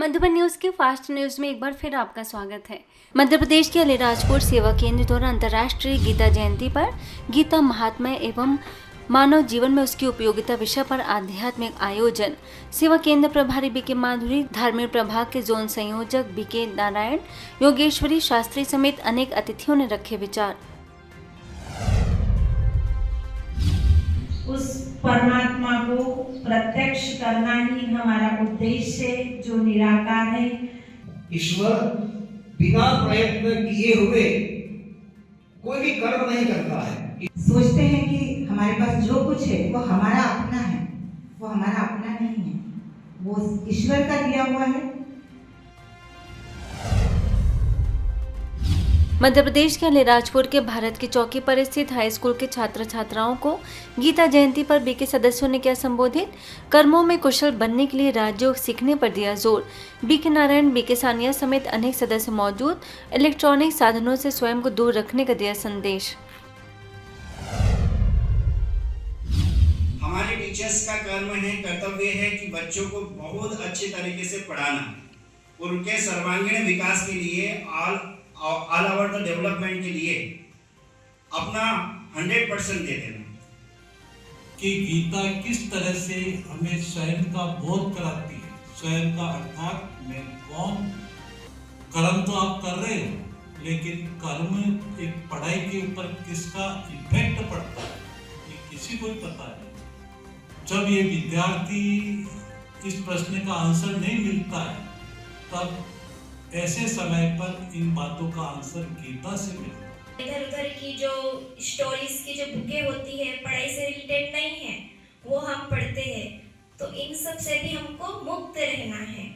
Madhuban news के fast news में एक बार फिर आपका स्वागत है। मध्य प्रदेश के अलीराजपुर सेवा केंद्र द्वारा अंतर्राष्ट्रीय गीता जयंती पर गीता महात्म्य एवं मानव जीवन में उसकी उपयोगिता विषय पर आध्यात्मिक आयोजन। सेवा केंद्र प्रभारी बीके माधुरी, धार्मिक प्रभाग के जोन संयोजक बीके नारायण, योगेश्वरी शास्त्री समेत अनेक अतिथियों ने रखे विचार। उस परमात्मा को प्रत्यक्ष करना ही हमारा उद्देश्य है, जो निराकार है। ईश्वर बिना प्रयत्न किए हुए कोई भी कर्म नहीं करता है। सोचते हैं कि हमारे पास जो कुछ है वो हमारा अपना है, वो हमारा अपना नहीं है, वो ईश्वर का दिया हुआ है। मध्य प्रदेश के अलीराजपुर के भारत की चौकी पर स्थित हाई स्कूल के छात्र छात्राओं को गीता जयंती पर बीके सदस्यों ने किया संबोधित। कर्मों में कुशल बनने के लिए राजयोग सीखने पर दिया जोर। बीके नारायण, बीके सानिया समेत अनेक सदस्य मौजूद। इलेक्ट्रॉनिक साधनों से स्वयं को दूर रखने का दिया संदेश। हमारे टीचर्स का कर्म है, कर्तव्य है कि बच्चों को बहुत अच्छे तरीके से पढ़ाना और उनके सर्वांगीण विकास के लिए ऑल ओवर द डेवलपमेंट के लिए अपना 100% दे देना। कि गीता किस तरह से हमें स्वयं का बोध कराती है। स्वयं का अर्थात मैं कौन। कर्म तो आप कर रहे हो, लेकिन कर्म एक पढ़ाई के ऊपर किसका इफेक्ट पड़ता है ये किसी को पता नहीं। जब ये विद्यार्थी इस प्रश्न का आंसर नहीं मिलता है, तब ऐसे समय पर इन बातों का आंसर गीता से मिलता है। इधर उधर की जो स्टोरीज की जो बुकें होती है, पढ़ाई से रिलेटेड नहीं है, वो हम पढ़ते हैं, तो इन सब से भी हमको मुक्त रहना है।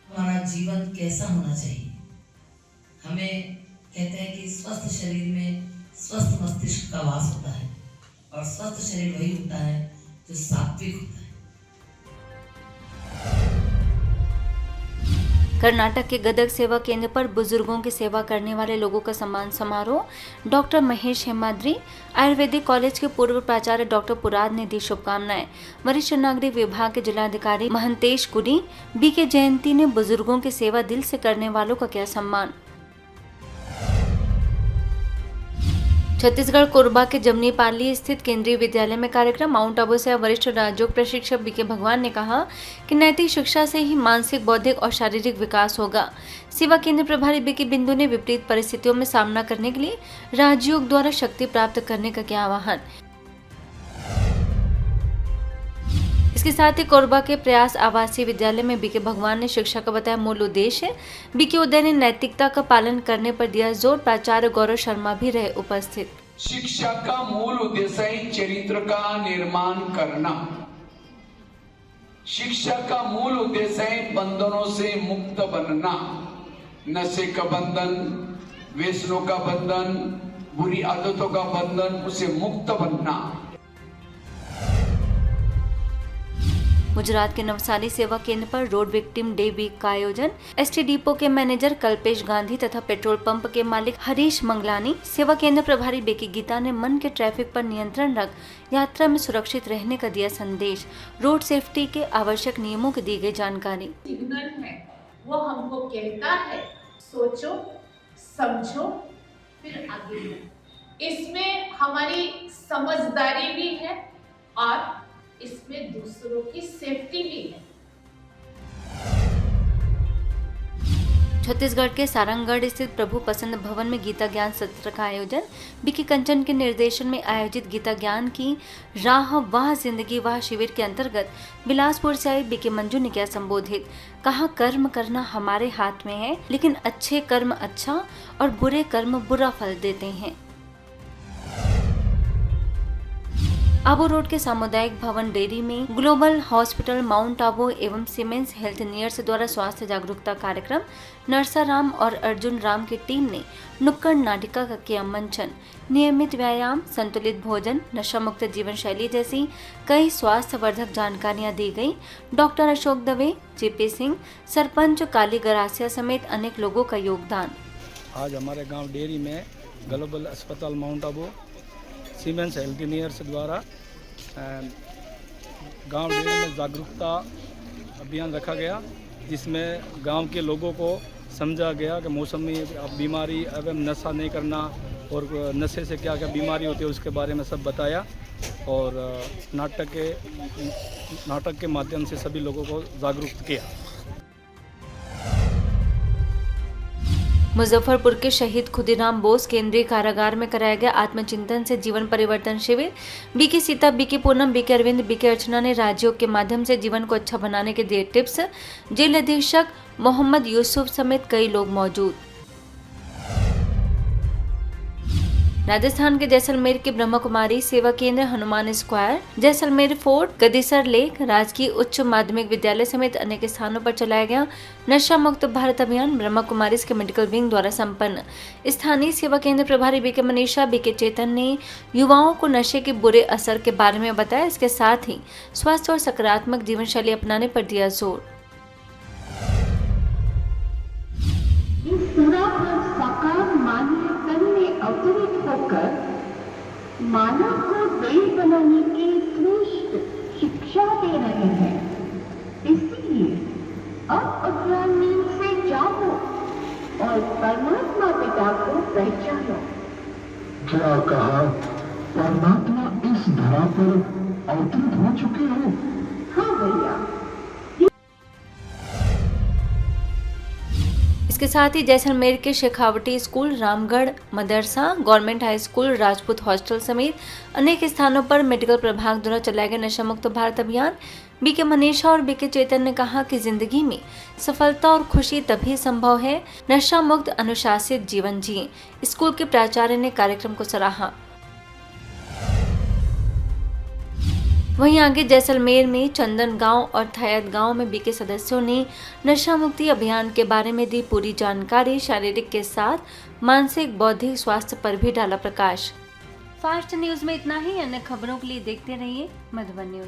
हमारा जीवन कैसा होना चाहिए। हमें कहते हैं कि स्वस्थ शरीर में स्वस्थ मस्तिष्क का वास होता है, और स्वस्थ शरीर वही होता है जो सात्विक होता है। कर्नाटक के गदग सेवा केंद्र पर बुजुर्गों की सेवा करने वाले लोगों का सम्मान समारोह। डॉक्टर महेश हेमाद्री, आयुर्वेदिक कॉलेज के पूर्व प्राचार्य डॉक्टर पुराद ने दी शुभकामनाएं। वरिष्ठ नागरिक विभाग के जिलाधिकारी महंतेश कुरी, बीके जयंती ने बुजुर्गों की सेवा दिल से करने वालों का किया सम्मान। छत्तीसगढ़ कोरबा के जमनीपाली स्थित केंद्रीय विद्यालय में कार्यक्रम। माउंट आबू से वरिष्ठ राजयोग प्रशिक्षक बीके भगवान ने कहा कि नैतिक शिक्षा से ही मानसिक, बौद्धिक और शारीरिक विकास होगा। सेवा केंद्र प्रभारी बीके बिंदु ने विपरीत परिस्थितियों में सामना करने के लिए राजयोग द्वारा शक्ति प्राप्त करने का किया आह्वान। इसके साथ ही कोरबा के प्रयास आवासीय विद्यालय में बीके भगवान ने शिक्षा का बताया मूल उद्देश्य। बीके उदय ने नैतिकता का पालन करने पर दिया जोर। प्राचार्य गौरव शर्मा भी रहे उपस्थित। शिक्षा का मूल उद्देश्य है चरित्र का निर्माण करना। शिक्षा का मूल उद्देश्य है बंधनों से मुक्त बनना। नशे का बंधन, व्यसनों का बंधन, बुरी आदतों का बंधन, उसे मुक्त बनना। गुजरात के नवसारी सेवा केंद्र पर रोड विक्टिम डे वीक का आयोजन। एसटी डिपो के मैनेजर कल्पेश गांधी तथा पेट्रोल पंप के मालिक हरीश मंगलानी, सेवा केंद्र प्रभारी बेकी गीता ने मन के ट्रैफिक पर नियंत्रण रख यात्रा में सुरक्षित रहने का दिया संदेश। रोड सेफ्टी के आवश्यक नियमों की दी गई जानकारी। सिग्नल है वो हमको कहता है सोचो, समझो, फिर आगे बढ़ो। इसमें हमारी समझदारी भी है और इसमें दूसरों की सेफ्टी भी है। छत्तीसगढ़ के सारंगगढ़ स्थित प्रभु पसंद भवन में गीता ज्ञान सत्र का आयोजन। बीके कंचन के निर्देशन में आयोजित गीता ज्ञान की राह वाह जिंदगी वाह शिविर के अंतर्गत बिलासपुर से आई बीके मंजू ने किया संबोधित। कहा, कर्म करना हमारे हाथ में है, लेकिन अच्छे कर्म अच्छा और बुरे कर्म बुरा फल देते हैं। आबू रोड के सामुदायिक भवन डेयरी में ग्लोबल हॉस्पिटल माउंट आबू एवं सीमेंस हेल्थ नियर्स द्वारा स्वास्थ्य जागरूकता कार्यक्रम। नरसाराम और अर्जुन राम की टीम ने नुक्कड़ नाटिका का किया मंचन। नियमित व्यायाम, संतुलित भोजन, नशा मुक्त जीवन शैली जैसी कई स्वास्थ्य वर्धक जानकारियां दी गई। डॉक्टर अशोक दवे, जेपी सिंह, सरपंच काली गरासिया समेत अनेक लोगों का योगदान। आज हमारे गाँव डेयरी में ग्लोबल अस्पताल mount Abu siemens health nears द्वारा गांव डेयरी में जागरूकता अभियान रखा गया जिसमें गांव के लोगों को समझा गया कि मौसमी बीमारी एवं नशा नहीं करना और नशे से क्या क्या बीमारी होती है उसके बारे में सब बताया और नाटक के माध्यम से सभी लोगों को जागरूक किया। मुजफ्फरपुर के शहीद खुदीराम बोस केंद्रीय कारागार में कराया गया आत्मचिंतन से जीवन परिवर्तन शिविर। BK Sita, BK Poonam, BK Arvind, BK Archana ने राजयोग के माध्यम से जीवन को अच्छा बनाने के दिए टिप्स। जेल अधीक्षक मोहम्मद यूसुफ समेत कई लोग मौजूद। राजस्थान के जैसलमेर के ब्रह्म कुमारी सेवा केंद्र, Hanuman square, Jaisalmer fort, Gadisar lake, राजकीय उच्च माध्यमिक विद्यालय समेत अनेक स्थानों पर चलाया गया नशा मुक्त भारत अभियान ब्रह्म कुमारी के मेडिकल विंग द्वारा संपन्न। स्थानीय सेवा केंद्र प्रभारी बीके मनीषा, बीके चेतन ने युवाओं को नशे के बुरे असर के बारे में बताया। इसके साथ ही स्वास्थ्य और सकारात्मक जीवन शैली अपनाने पर दिया जोर। मानव को देश बनाने की श्रेष्ठ शिक्षा दे रहे हैं। इसलिए अब अज्ञान नींद से जागो और परमात्मा पिता को पहचानो। क्या कहा? परमात्मा इस धरा पर अवतरित हो चुके हो? हाँ भैया। इसके साथ ही जैसलमेर के शेखावटी स्कूल, रामगढ़ मदरसा, government high school, Rajput hostel समेत अनेक स्थानों पर मेडिकल प्रभाग द्वारा चलाए गए नशा मुक्त भारत अभियान। बीके मनीषा और बीके चेतन ने कहा कि जिंदगी में सफलता और खुशी तभी संभव है नशा मुक्त अनुशासित जीवन जिए। स्कूल के प्राचार्य ने कार्यक्रम को सराहा। वहीं आगे जैसलमेर में चंदन गांव और थयत गांव में बीके सदस्यों ने नशा मुक्ति अभियान के बारे में दी पूरी जानकारी। शारीरिक के साथ मानसिक बौद्धिक स्वास्थ्य पर भी डाला प्रकाश। फास्ट न्यूज में इतना ही। अन्य खबरों के लिए देखते रहिए मधुबन न्यूज।